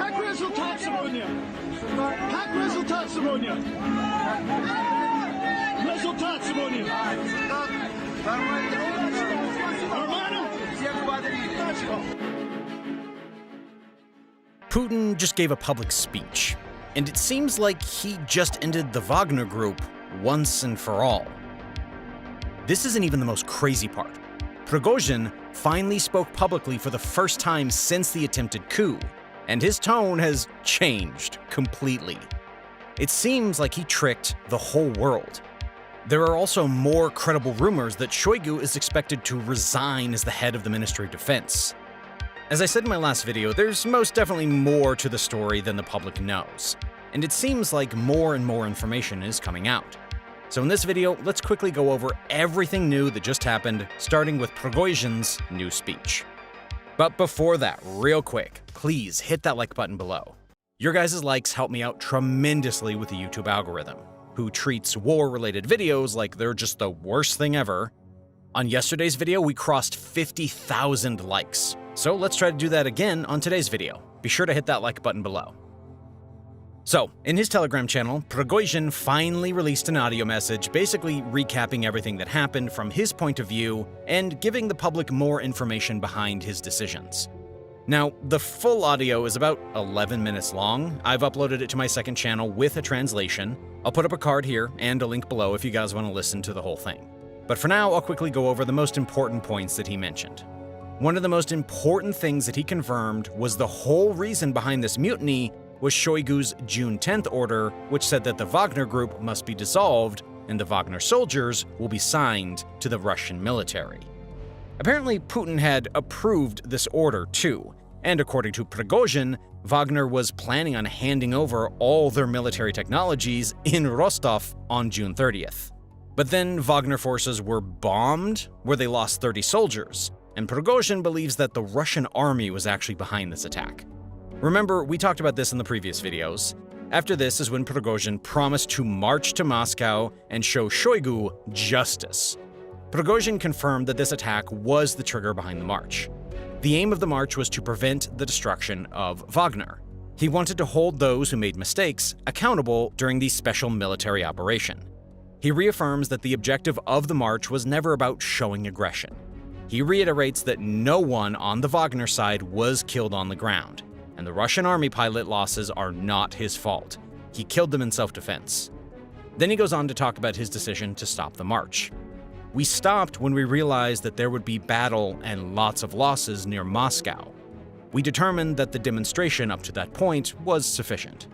Как результат сегодня? Как результат сегодня? Результат сегодня? Нормально? Putin just gave a public speech, and it seems like he just ended the Wagner Group once and for all. This isn't even the most crazy part. Prigozhin finally spoke publicly for the first time since the attempted coup, and his tone has changed completely. It seems like he tricked the whole world. There are also more credible rumors that Shoigu is expected to resign as the head of the Ministry of Defense. As I said in my last video, there's most definitely more to the story than the public knows, and it seems like more and more information is coming out. So in this video, let's quickly go over everything new that just happened, starting with Prigozhin's new speech. But before that, real quick, please hit that like button below. Your guys' likes help me out tremendously with the YouTube algorithm, who treats war-related videos like they're just the worst thing ever. On yesterday's video, we crossed 50,000 likes. So let's try to do that again on today's video. Be sure to hit that like button below. So, in his Telegram channel, Prigozhin finally released an audio message basically recapping everything that happened from his point of view and giving the public more information behind his decisions. Now, the full audio is about 11 minutes long. I've uploaded it to my second channel with a translation. I'll put up a card here and a link below if you guys want to listen to the whole thing. But for now, I'll quickly go over the most important points that he mentioned. One of the most important things that he confirmed was the whole reason behind this mutiny was Shoigu's June 10th order, which said that the Wagner Group must be dissolved and the Wagner soldiers will be signed to the Russian military. Apparently, Putin had approved this order too, and according to Prigozhin, Wagner was planning on handing over all their military technologies in Rostov on June 30th. But then Wagner forces were bombed, where they lost 30 soldiers, and Prigozhin believes that the Russian army was actually behind this attack. Remember, we talked about this in the previous videos. After this is when Prigozhin promised to march to Moscow and show Shoigu justice. Prigozhin confirmed that this attack was the trigger behind the march. The aim of the march was to prevent the destruction of Wagner. He wanted to hold those who made mistakes accountable during the special military operation. He reaffirms that the objective of the march was never about showing aggression. He reiterates that no one on the Wagner side was killed on the ground, and the Russian army pilot losses are not his fault. He killed them in self-defense. Then he goes on to talk about his decision to stop the march. We stopped when we realized that there would be battle and lots of losses near Moscow. We determined that the demonstration up to that point was sufficient.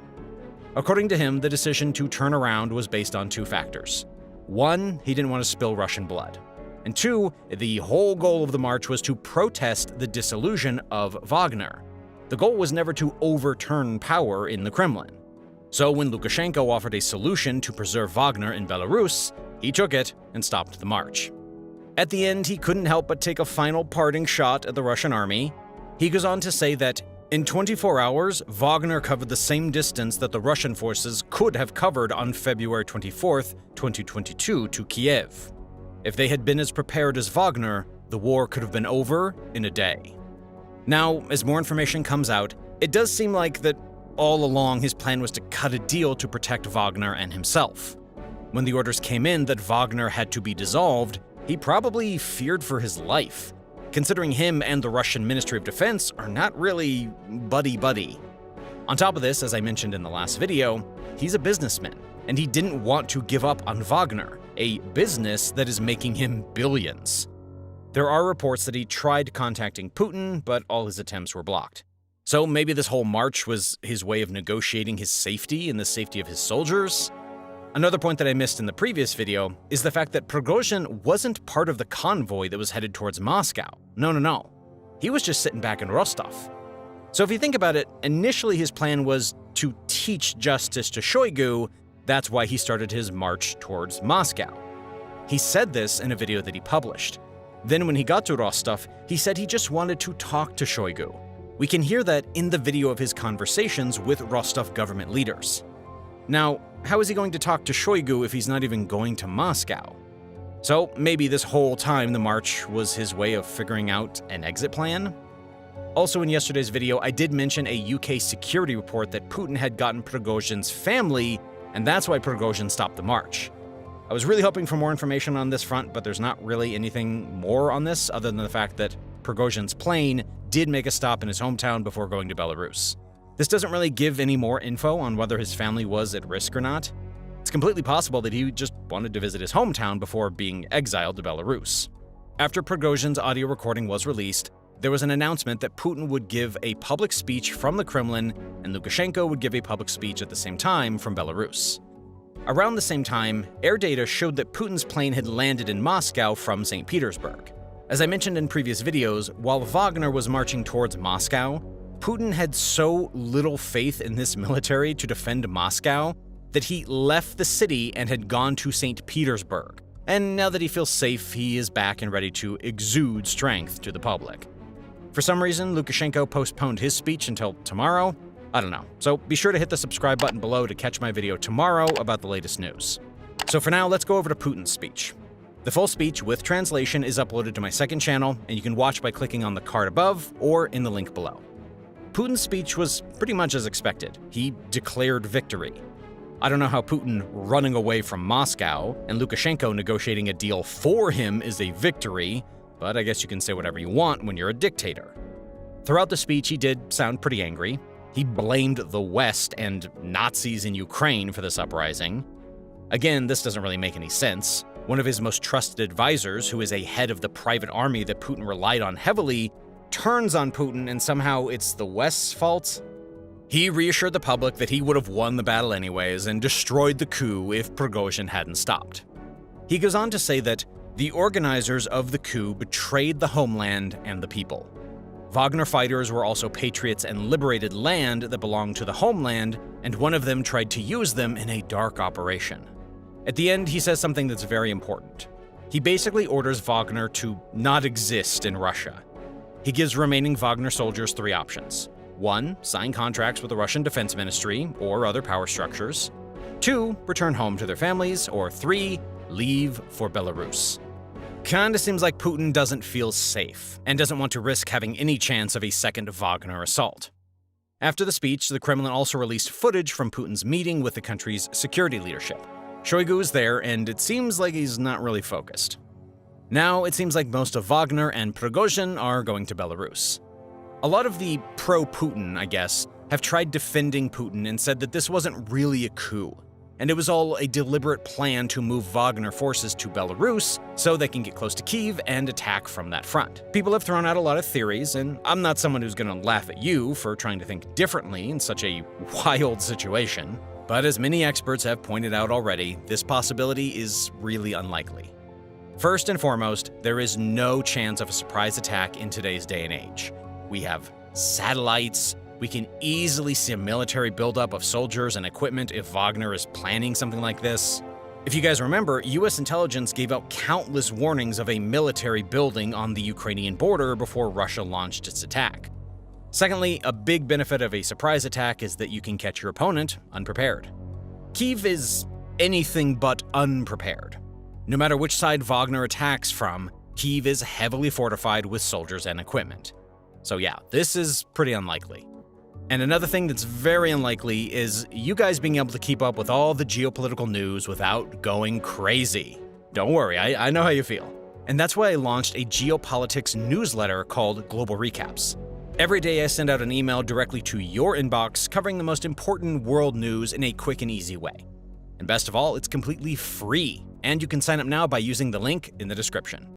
According to him, the decision to turn around was based on two factors. One, he didn't want to spill Russian blood. And two, the whole goal of the march was to protest the dissolution of Wagner. The goal was never to overturn power in the Kremlin. So when Lukashenko offered a solution to preserve Wagner in Belarus, he took it and stopped the march. At the end, he couldn't help but take a final parting shot at the Russian army. He goes on to say that in 24 hours, Wagner covered the same distance that the Russian forces could have covered on February 24th, 2022 to Kiev. If they had been as prepared as Wagner, the war could have been over in a day. Now, as more information comes out, it does seem like that all along his plan was to cut a deal to protect Wagner and himself. When the orders came in that Wagner had to be dissolved, he probably feared for his life, considering him and the Russian Ministry of Defense are not really buddy-buddy. On top of this, as I mentioned in the last video, he's a businessman, and he didn't want to give up on Wagner, a business that is making him billions. There are reports that he tried contacting Putin, but all his attempts were blocked. So maybe this whole march was his way of negotiating his safety and the safety of his soldiers? Another point that I missed in the previous video is the fact that Prigozhin wasn't part of the convoy that was headed towards Moscow. No. He was just sitting back in Rostov. So if you think about it, initially his plan was to teach justice to Shoigu. That's why he started his march towards Moscow. He said this in a video that he published. Then when he got to Rostov, he said he just wanted to talk to Shoigu. We can hear that in the video of his conversations with Rostov government leaders. Now, how is he going to talk to Shoigu if he's not even going to Moscow? So maybe this whole time the march was his way of figuring out an exit plan? Also in yesterday's video, I did mention a UK security report that Putin had gotten Prigozhin's family, and that's why Prigozhin stopped the march. I was really hoping for more information on this front, but there's not really anything more on this other than the fact that Prigozhin's plane did make a stop in his hometown before going to Belarus. This doesn't really give any more info on whether his family was at risk or not. It's completely possible that he just wanted to visit his hometown before being exiled to Belarus. After Prigozhin's audio recording was released, there was an announcement that Putin would give a public speech from the Kremlin and Lukashenko would give a public speech at the same time from Belarus. Around the same time, air data showed that Putin's plane had landed in Moscow from St. Petersburg. As I mentioned in previous videos, while Wagner was marching towards Moscow, Putin had so little faith in this military to defend Moscow that he left the city and had gone to St. Petersburg. And now that he feels safe, he is back and ready to exude strength to the public. For some reason, Lukashenko postponed his speech until tomorrow. I don't know. So be sure to hit the subscribe button below to catch my video tomorrow about the latest news. So for now, let's go over to Putin's speech. The full speech with translation is uploaded to my second channel, and you can watch by clicking on the card above or in the link below. Putin's speech was pretty much as expected. He declared victory. I don't know how Putin running away from Moscow and Lukashenko negotiating a deal for him is a victory, but I guess you can say whatever you want when you're a dictator. Throughout the speech, he did sound pretty angry. He blamed the West and Nazis in Ukraine for this uprising. Again, this doesn't really make any sense. One of his most trusted advisors, who is a head of the private army that Putin relied on heavily, turns on Putin and somehow it's the West's fault. He reassured the public that he would have won the battle anyways and destroyed the coup if Prigozhin hadn't stopped. He goes on to say that the organizers of the coup betrayed the homeland and the people. Wagner fighters were also patriots and liberated land that belonged to the homeland, and one of them tried to use them in a dark operation. At the end, he says something that's very important. He basically orders Wagner to not exist in Russia. He gives remaining Wagner soldiers 3 options. 1. Sign contracts with the Russian Defense Ministry or other power structures. 2. Return home to their families. Or 3. Leave for Belarus. Kinda seems like Putin doesn't feel safe and doesn't want to risk having any chance of a second Wagner assault. After the speech, the Kremlin also released footage from Putin's meeting with the country's security leadership. Shoigu is there, and it seems like he's not really focused. Now, it seems like most of Wagner and Prigozhin are going to Belarus. A lot of the pro-Putin, I guess, have tried defending Putin and said that this wasn't really a coup, and it was all a deliberate plan to move Wagner forces to Belarus so they can get close to Kyiv and attack from that front. People have thrown out a lot of theories, and I'm not someone who's gonna laugh at you for trying to think differently in such a wild situation, but as many experts have pointed out already, this possibility is really unlikely. First and foremost, there is no chance of a surprise attack in today's day and age. We have satellites. We can easily see a military buildup of soldiers and equipment if Wagner is planning something like this. If you guys remember, US intelligence gave out countless warnings of a military building on the Ukrainian border before Russia launched its attack. Secondly, a big benefit of a surprise attack is that you can catch your opponent unprepared. Kyiv is anything but unprepared. No matter which side Wagner attacks from, Kyiv is heavily fortified with soldiers and equipment. So yeah, this is pretty unlikely. And another thing that's very unlikely is you guys being able to keep up with all the geopolitical news without going crazy. Don't worry, I know how you feel. And that's why I launched a geopolitics newsletter called Global Recaps. Every day I send out an email directly to your inbox covering the most important world news in a quick and easy way. And best of all, it's completely free, and you can sign up now by using the link in the description.